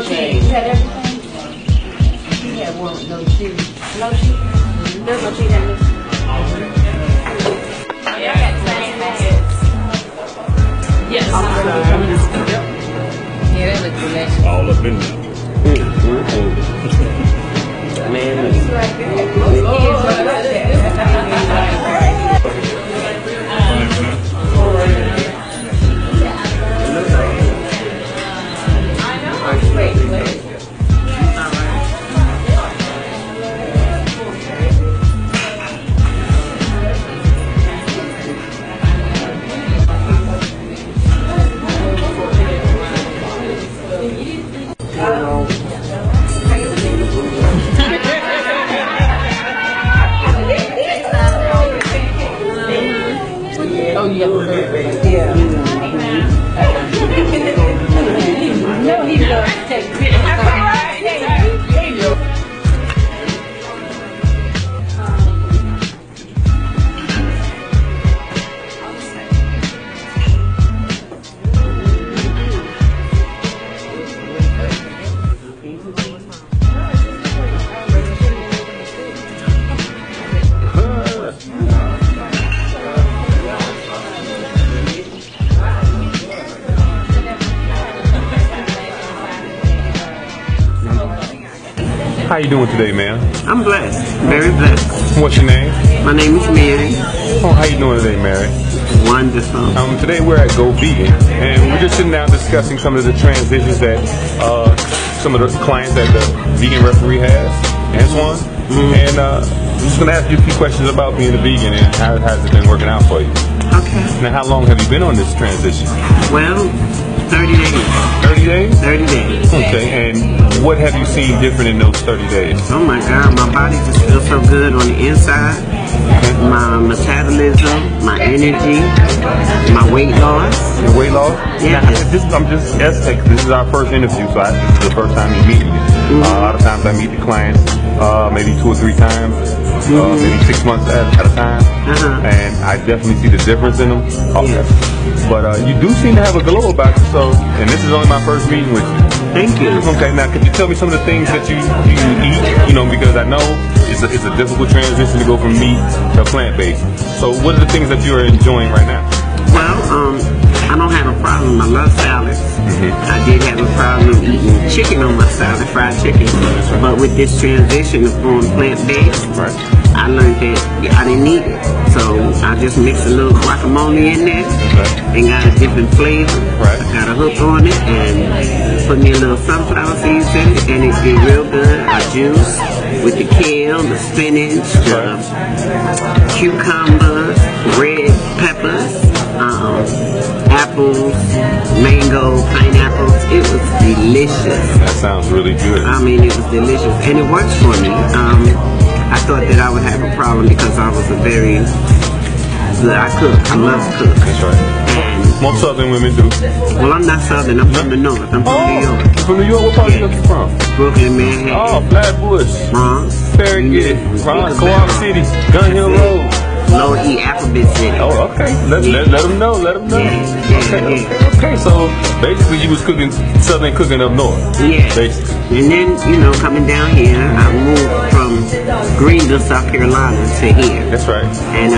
no cheese. You had everything? You had one with no cheese. No cheese? There's no cheese in this. Yeah, I got plans. Yes. Yeah, that looks delicious. All up in there. Man. Oh, you got the yeah. No, he's going to take it. How you doing today, ma'am? I'm blessed, very blessed. What's your name? My name is Mary. Oh, how you doing today, Mary? Wonderful. Today we're at Go Vegan, and we're just sitting down discussing some of the transitions that some of the clients that the vegan referee has, Antoine. And I'm just going to ask you a few questions about being a vegan and how has it been working out for you. Okay. Now, how long have you been on this transition? Well, 30 days. 30 days? 30 days. Okay, and what have you seen different in those 30 days? Oh my God, my body just feels so good on the inside. My metabolism, my energy, my weight loss. Your weight loss? Yeah. Now, I'm just asking, this is our first interview, so this is the first time you meet me. A lot of times I meet the clients maybe 2 or 3 times, maybe 6 months at a time, and I definitely see the difference in them. But you do seem to have a glow about you, and this is only my first meeting with you. Thank you. Okay, now could you tell me some of the things that you eat, because I know it's a difficult transition to go from meat to plant-based. So what are the things that you are enjoying right now? Well, I don't have a problem. I love salads. I did have a problem eating chicken on my salad, fried chicken. But with this transition of going plant-based, I learned that I didn't need it. So I just mixed a little guacamole in there and got a different flavor. I got a hook on it and put me a little sunflower seeds in it, and it did real good. A juice with the kale, the spinach, the cucumbers, red peppers, apples, mango, pineapples. It was delicious. That sounds really good. I mean, it was delicious, and it works for me. I thought that I would have a problem because I was I cook. I love to cook. That's right. And most Southern women do. Well, I'm not Southern. I'm from the North. I'm from New York. You're from New York? What part of New York you from? Brooklyn, Manhattan. Oh, Flatbush. Bronx. Very good. Bronx, Co-op City, Gun Hill Road. Lower E, Alphabet City. Oh, okay. Let them know. Let them know. Okay. So basically, you was cooking Southern cooking up north. Yeah. Basically. And then, coming down here, I moved from Greenville, South Carolina to here. That's right. And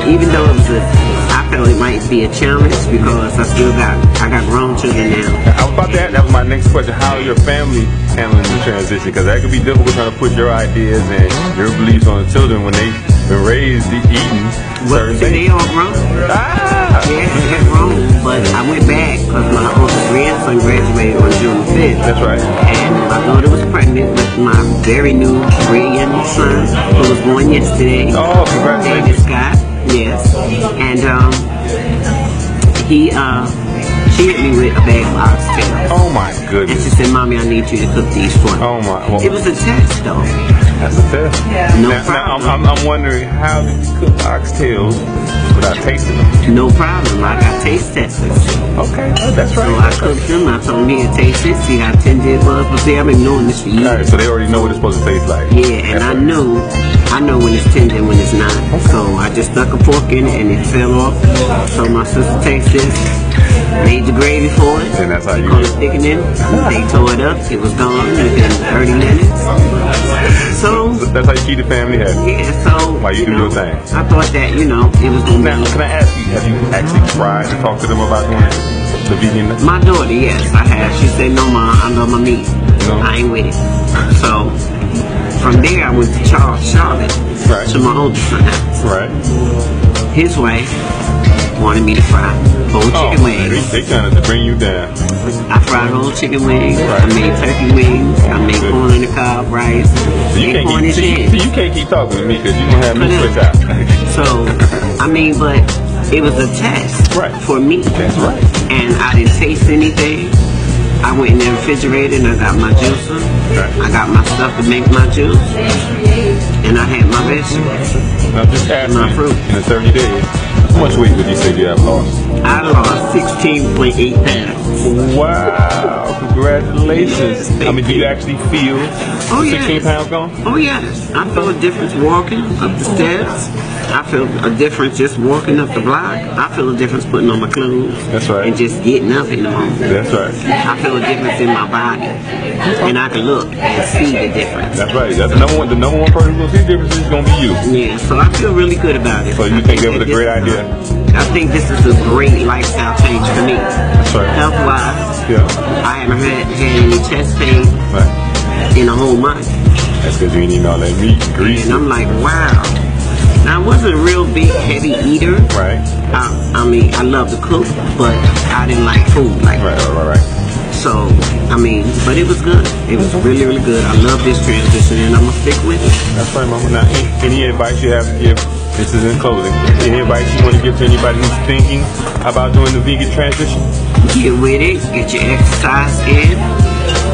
even though I felt it might be a challenge because I got grown children now. I was about to ask, that was my next question. How are your family handling the transition? Because that could be difficult trying to put your ideas and your beliefs on the children when they've been raised eating certain things. They all grown. Yeah, they're grown. But I went back because my older grandson graduated on June 5th. That's right. And my daughter was pregnant with my very new brilliant son who was born yesterday. Oh, congratulations. David Scott, yes. And she hit me with a bag of oxtails. Oh my goodness. And she said, "Mommy, I need you to cook these for me." Oh my. Well, it was a test though. That's a test. Yeah. Now I'm wondering, how did you cook oxtails without tasting them? No problem. I got taste testers. Okay, that's right. So I cooked them. I told me to taste it, see how tender it was. But see, I've been knowing this for years. All right, so they already know what it's supposed to taste like. Yeah, and I know when it's tender and when it's not. Okay. So I just stuck a fork in it and it fell off. So my sister tastes this. Made the gravy for it. And that's how you Called do it it. thickening. They tore it up. It was gone within 30 minutes. So That's how you keep the family happy. yeah, so While you do your thing. I thought that it was gonna Now, be. can I ask you, have you actually tried to talk to them about doing the vegan? My daughter, yes, I have. She said, "No, Ma, I love my meat. No. I ain't with it." So from there, I went to Charlotte Right. to my oldest son's house. Right. His wife wanted me to fry whole chicken wings. They trying to bring you down. I fried whole chicken wings. Right. I made turkey wings. I made corn on the cob, rice. So you and corn can't and keep, shit. you can't keep talking to me because you gonna have me switch out. So, I mean, but it was a test Right. for me. That's right. And I didn't taste anything. I went in the refrigerator and I got my juicer. Okay. I got my stuff to make my juice. And I had my vegetables. Now just ask My me, fruit. in the 30 days, how much weight would you say you have lost? I lost 16.8 pounds. Wow, congratulations. I mean, do you actually feel Oh, 16 yes. pounds gone? Oh yes, I feel a difference walking up the steps. I feel a difference just walking up the block. I feel a difference putting on my clothes. That's right. And just getting up in the morning. That's right. I feel a difference in my body. And I can look and see the difference. That's right. That's the number one person who's gonna see the difference is gonna be you. Yeah, so I feel really good about it. So you I think that was a this great is idea? I think this is a great lifestyle change for me. That's right. Health-wise, Yeah. I haven't had any chest pain Right. in a whole month. That's because you ain't eating all that meat and grease. And I'm like, wow. Now, I wasn't a real big, heavy eater. Right. I mean, I love to cook, but I didn't like food like that. Right. So, I mean, but it was good. It was really, really good. I love this transition, and I'm going to stick with it. That's right, Mama. Now, any advice you have to give? This is in closing. Any advice you want to give to anybody who's thinking about doing the vegan transition? Get with it. Get your exercise in.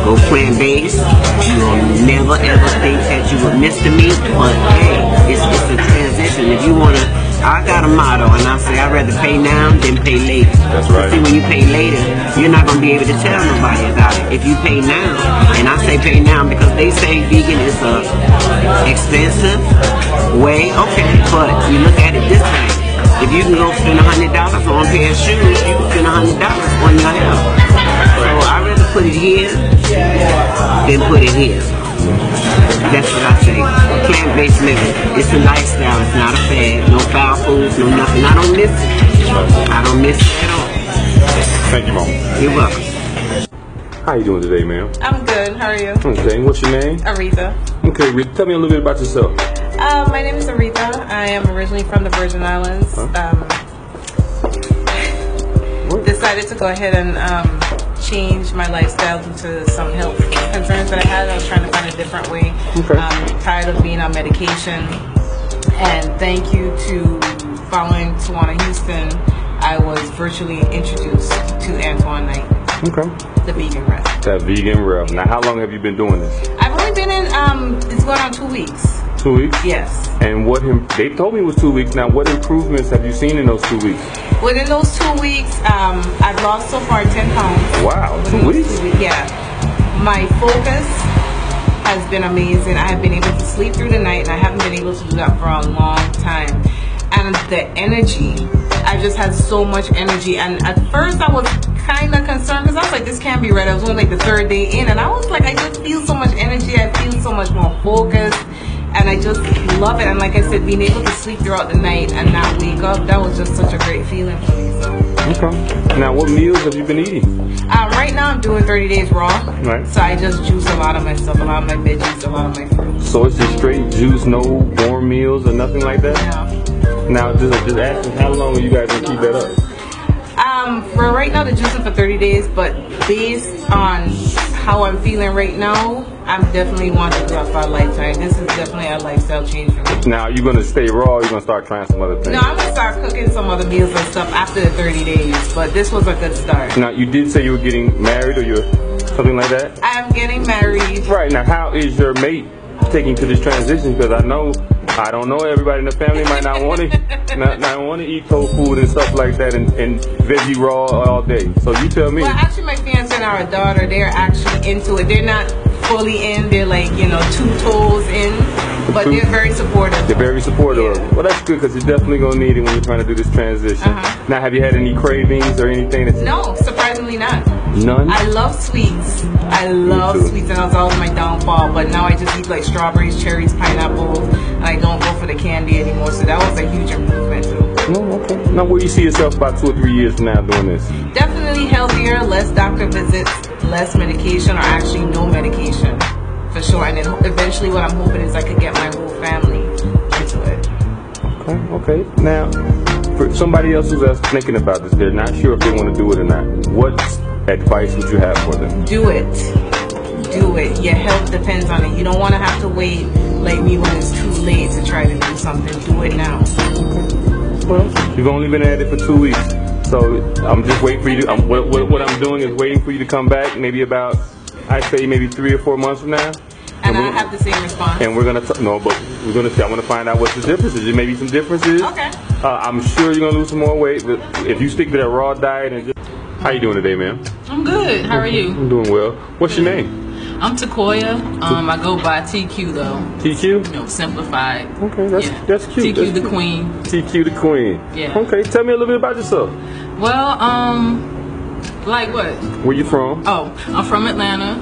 Go plant-based. You will never, ever think that you would miss the meat, but hey, it's a transition. If you want to, I got a motto, and I say I'd rather pay now than pay later. That's right. See, when you pay later, you're not going to be able to tell nobody about it. If you pay now, and I say pay now because they say vegan is a expensive way, okay, but you look at it this way. If you can go spend $100 on a pair of shoes, you can spend $100 on your health. So I'd rather put it here than put it here. That's what I say. Plant-based living. It's a lifestyle. It's not a fad. No foul foods, no nothing. I don't miss it. I don't miss it at all. Thank you, Mom. You're welcome. How you doing today, ma'am? I'm good. How are you? Okay, what's your name? Aretha. Okay, Rita, tell me a little bit about yourself. My name is Aretha. I am originally from the Virgin Islands. Decided to go ahead and change my lifestyle due to some health concerns that I had. I was trying to find a different way. Okay. Tired of being on medication. And thank you to following Tawana Houston, I was virtually introduced to Antoine Knight, Okay. the vegan rep. That vegan rev. Now, how long have you been doing this? I've only been in, it's going on 2 weeks. 2 weeks? Yes. And they told me it was 2 weeks. Now, what improvements have you seen in those 2 weeks? Within those 2 weeks, I've lost so far 10 pounds. Wow, 2 weeks? Yeah. My focus has been amazing. I have been able to sleep through the night, and I haven't been able to do that for a long time. And the energy, I just had so much energy. And at first I was kind of concerned because I was like, this can't be right. I was only like the 3rd day in, and I was like, I just feel so much energy. I feel so much more focused, and I just love it. And like I said, being able to sleep throughout the night and not wake up, that was just such a great feeling for me. So. Okay. Now, what meals have you been eating? Right now I'm doing 30 days raw. Right. So I just juice a lot of my stuff, a lot of my veggies, a lot of my fruits. So it's just straight juice, no warm meals or nothing like that? Yeah. Now, just asking, how long are you guys going to keep that up? For right now, the juicing for 30 days, but based on how I'm feeling right now, I'm definitely wanting to do it for a lifetime. This is definitely a lifestyle change for me. Now, are you going to stay raw or are you going to start trying some other things? No, I'm going to start cooking some other meals and stuff after the 30 days, but this was a good start. Now, you did say you were getting married or you're something like that? I'm getting married. Right. Now, how is your mate taking to this transition? Because I don't know, everybody in the family might not want to not want to eat cold food and stuff like that and veggie raw all day. So you tell me. Well, actually, my fiance and our daughter, they're actually into it. They're not fully in. They're like, you know, 2 toes in, but they're very supportive. They're very supportive. Yeah. Well, that's good because you're definitely gonna need it when you're trying to do this transition. Now, have you had any cravings or anything? No, surprisingly not. None? I love sweets. I love sweets, and that was always my downfall. But now I just eat like strawberries, cherries, pineapples, and I don't go for the candy anymore. So that was a huge improvement too. Oh, okay. Now, where do you see yourself about 2 or 3 years from now doing this? Definitely healthier, less doctor visits, less medication, or actually no medication, for sure. And then eventually, what I'm hoping is I could get my whole family into it. Okay. Now, for somebody else who's thinking about this, they're not sure if they want to do it or not. What advice would you have for them? Do it. Do it. Your health depends on it. You don't want to have to wait like me when it's too late to try to do something. Do it now. Well, you've only been at it for 2 weeks, so I'm just waiting for you to. What I'm doing is waiting for you to come back. Maybe about, I'd say maybe 3 or 4 months from now. And I have the same response. And we're gonna no, but we're gonna see. I want to find out what the differences. There may be some differences. Okay. I'm sure you're gonna lose some more weight, but if you stick to that raw diet and just. How you doing today, ma'am? I'm good. How are you? I'm doing well. What's your name? I'm Takoya. I go by TQ though. TQ? You know, simplified. Okay, that's cute. TQ that's the cute. queen. TQ the queen. Yeah. Okay, tell me a little bit about yourself. Well, like what? Where you from? Oh, I'm from Atlanta.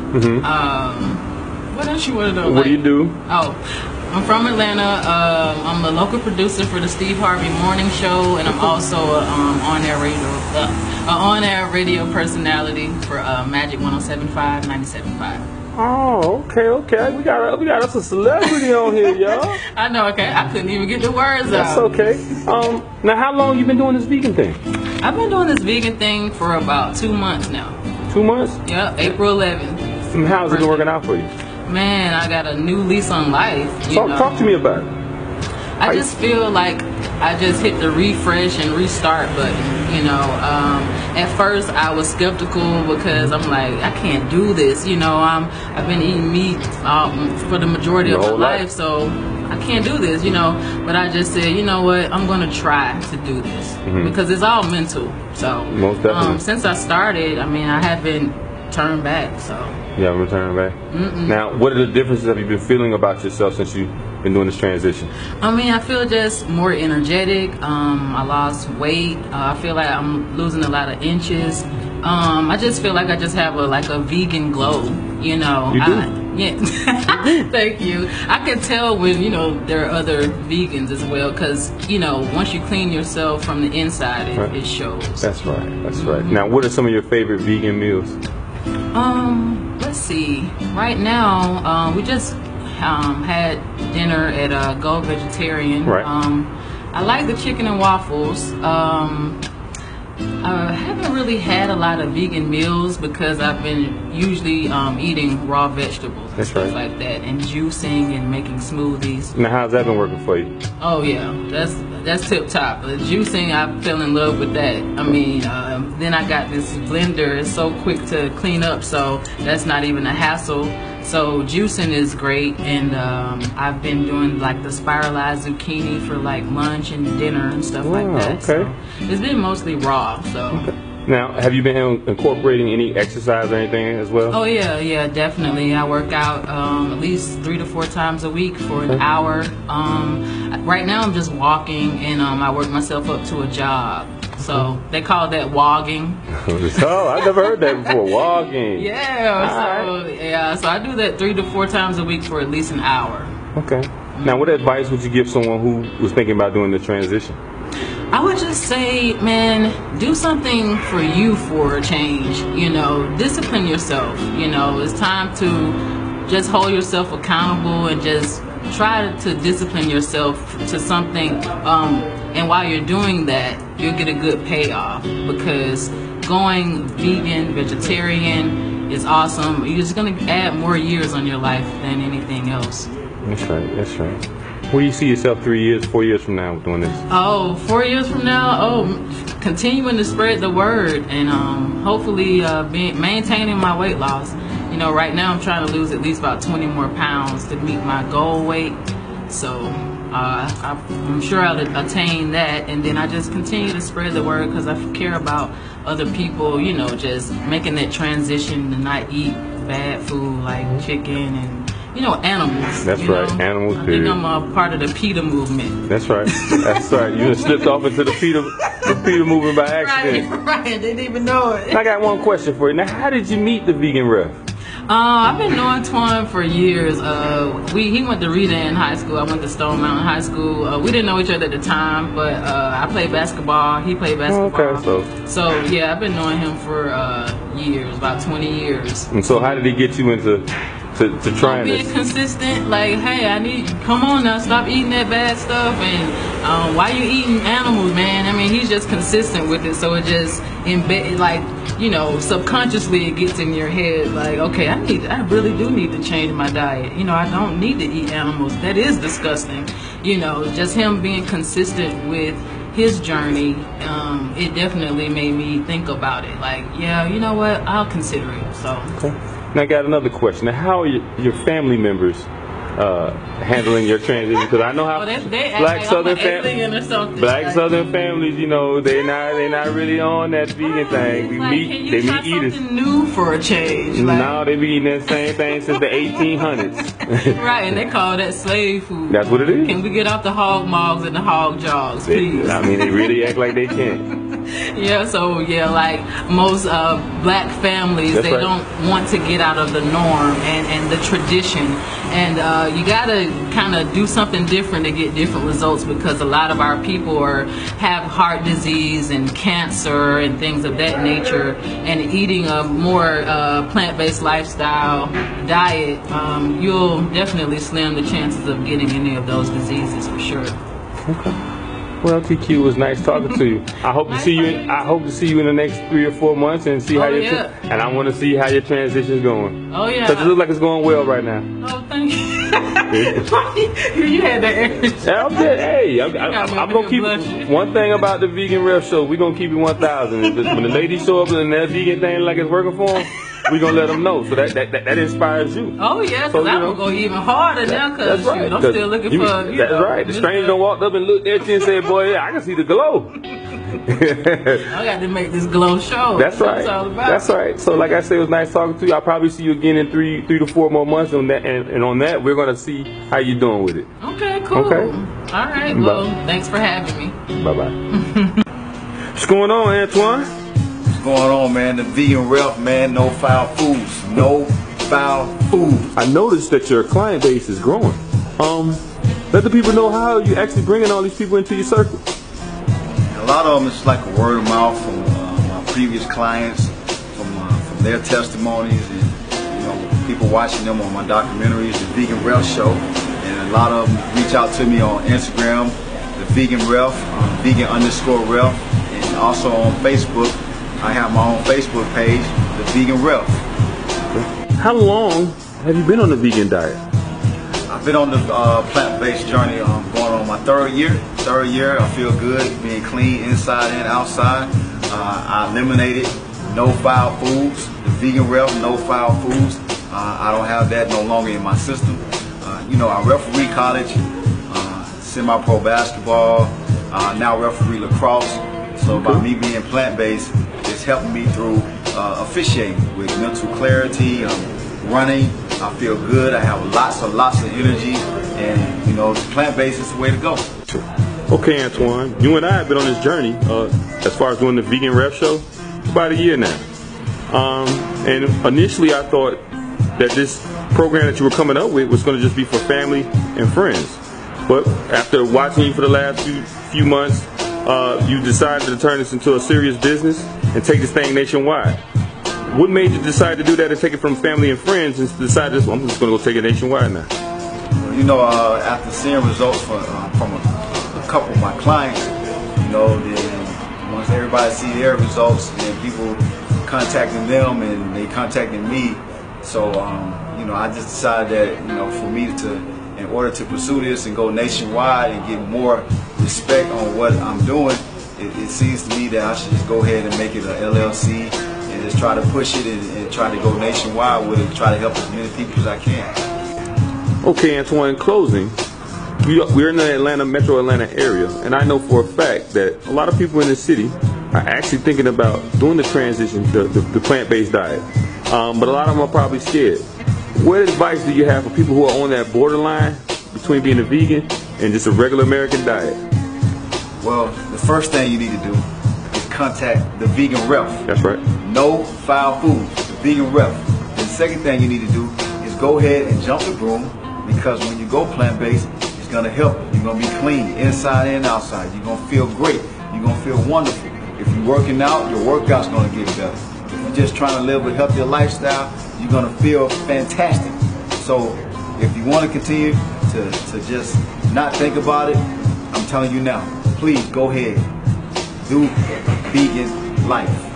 What else you want to know? What do you do? Oh, I'm from Atlanta. I'm a local producer for the Steve Harvey Morning Show, and I'm also on-air radio personality for Magic 107.5, 97.5. Oh, okay. We got us a celebrity on here, y'all. I know. Okay, I couldn't even get the words That's out. okay. Now, how long you been doing this vegan thing? I've been doing this vegan thing for about 2 months now. 2 months? Yeah, April 11th. And how's it been working out for you? Man, I got a new lease on life. Talk to me about it. I just feel like I just hit the refresh and restart button. You know, at first I was skeptical because I'm like, I can't do this. You know, I've been eating meat for the majority of my life, so I can't do this. You know, but I just said, you know what, I'm gonna try to do this because it's all mental. So most definitely. Since I started, I mean, I haven't turned back. So. Yeah, I'm returning back. Now, what are the differences have you been feeling about yourself since you've been doing this transition? I mean, I feel just more energetic. I lost weight. I feel like I'm losing a lot of inches. I just feel like I just have a vegan glow. You know. You do? Yeah. Thank you. I can tell when there are other vegans as well, because once you clean yourself from the inside, it shows. That's right. That's right. Now, what are some of your favorite vegan meals? Let's see. Right now, we just had dinner at Go Vegetarian. Right. I like the chicken and waffles. I haven't really had a lot of vegan meals because I've been usually eating raw vegetables and stuff like that, and juicing and making smoothies. Now, how's that been working for you? Oh yeah, that's tip top. The juicing, I fell in love with that. I mean, then I got this blender. It's so quick to clean up, so that's not even a hassle. So juicing is great, and I've been doing like the spiralized zucchini for like lunch and dinner and stuff like that. Okay. So it's been mostly raw. So. Okay. Now, have you been incorporating any exercise or anything as well? Oh yeah, definitely. I work out at least 3 to 4 times a week for an hour. Right now I'm just walking, and I work myself up to a jog. So they call that wogging. Oh, I've never heard that before. Wogging. Yeah. So I do that 3 to 4 times a week for at least an hour. Okay. Now, what advice would you give someone who was thinking about doing the transition? I would just say, man, do something for you for a change. Discipline yourself. It's time to just hold yourself accountable and just try to discipline yourself to something. And while you're doing that, you'll get a good payoff, because going vegan, vegetarian is awesome. You're just going to add more years on your life than anything else. That's right. Where do you see yourself 3 years, 4 years from now doing this? 4 years from now, continuing to spread the word, and hopefully maintaining my weight loss. Right now I'm trying to lose at least about 20 more pounds to meet my goal weight. So I'm sure I'll attain that, and then I just continue to spread the word because I care about other people, just making that transition to not eat bad food like chicken and animals. That's right, animals. I think I'm a part of the PETA movement. That's right. That's right. You just slipped off into the PETA movement by accident. Right. Didn't even know it. I got one question for you. Now, how did you meet the vegan ref? I've been knowing Twan for years. He went to Rita in high school. I went to Stone Mountain High School. We didn't know each other at the time, but I played basketball. He played basketball. Okay, so yeah, I've been knowing him for years, about 20 years. And so, how did he get you into trying being this? Consistent, like, hey, come on now, stop eating that bad stuff, and why you eating animals, man? I mean, he's just consistent with it, so it just embed, like, subconsciously it gets in your head, like, okay, I really do need to change my diet. I don't need to eat animals. That is disgusting. Just him being consistent with his journey, it definitely made me think about it. Like, yeah, you know what? I'll consider it. So. Okay. Now, I got another question. Now, how are your family members handling your transition? Because I know how black Southern families, they're not really on that vegan thing. They meet eaters. Something new for a change. No, they be eating that same thing since the 1800s. Right, and they call that slave food. That's what it is. Can we get off the hog mogs and the hog jogs, please? They really act like they can't. Like most black families, That's right. Don't want to get out of the norm and the tradition, and you gotta kind of do something different to get different results, because a lot of our people have heart disease and cancer and things of that nature, and eating a more plant-based lifestyle diet, you'll definitely slim the chances of getting any of those diseases for sure. Okay. Well, TQ, it was nice talking to you. I hope to see you. I hope to see you in the next 3 or 4 months and see how and I want to see how your transition's going. Oh yeah. Because it looks like it's going well right now. Oh, thank you. You had that energy. Hey, I'm gonna keep one thing about the Vegan Ref Show. We're gonna keep it 1,000. When the ladies show up and that vegan thing like it's working for them, we're gonna let them know. So that inspires you. Oh yes, so, I'm gonna go even harder now, because right, I'm still looking for. That's right. The stranger done walked up and looked at you and said, "Boy, yeah, I can see the glow." I got to make this glow show. That's right. That's all about. That's right. So, like I said, it was nice talking to you. I'll probably see you again in 3 to 4 more months on that, and on that, we're gonna see how you're doing with it. Okay, cool. Okay. All right. Well, thanks for having me. Bye bye. What's going on, Antoine? What's going on, man? The Vegan Ref, man. No foul foods. No foul foods. I noticed that your client base is growing. Let the people know how you actually bringing all these people into your circle. A lot of them, it's like a word of mouth from my previous clients, from their testimonies, and people watching them on my documentaries, the Vegan Ref Show, and a lot of them reach out to me on Instagram, the Vegan Ref, Vegan_Ref, and also on Facebook. I have my own Facebook page, the Vegan Ref. How long have you been on the vegan diet? I've been on the plant-based journey going on my third year. I feel good, being clean inside and outside. I eliminated no foul foods, the Vegan Ref, no foul foods. I don't have that no longer in my system. I referee college, semi-pro basketball, now referee lacrosse. So by me being plant-based, it's helping me through officiating with mental clarity, running. I feel good. I have lots of energy, and plant-based is the way to go. Okay, Antoine, you and I have been on this journey as far as doing the Vegan Ref Show about a year now. And initially, I thought that this program that you were coming up with was going to just be for family and friends. But after watching you for the last few months, you decided to turn this into a serious business and take this thing nationwide. What made you decide to do that and take it from family and friends and decide this? I'm just going to go take it nationwide now. After seeing results from a couple of my clients, then once everybody see their results, then people contacting them and they contacting me. So I just decided that for me in order to pursue this and go nationwide and get more respect on what I'm doing, it seems to me that I should just go ahead and make it an LLC. And just try to push it and try to go nationwide with it, try to help as many people as I can. Okay, Antoine, in closing, we're in the metro Atlanta area, and I know for a fact that a lot of people in the city are actually thinking about doing the transition to the plant-based diet. but a lot of them are probably scared. What advice do you have for people who are on that borderline between being a vegan and just a regular American diet? Well, the first thing you need to do is contact the vegan rep. That's right. No foul foods, the vegan rep. The second thing you need to do is go ahead and jump the broom, because when you go plant-based, it's going to help you. You're going to be clean inside and outside. You're going to feel great. You're going to feel wonderful. If you're working out, your workout's going to get better. If you're just trying to live a healthier lifestyle, you're going to feel fantastic. So if you want to continue to just not think about it, I'm telling you now, please go ahead. Do vegan life.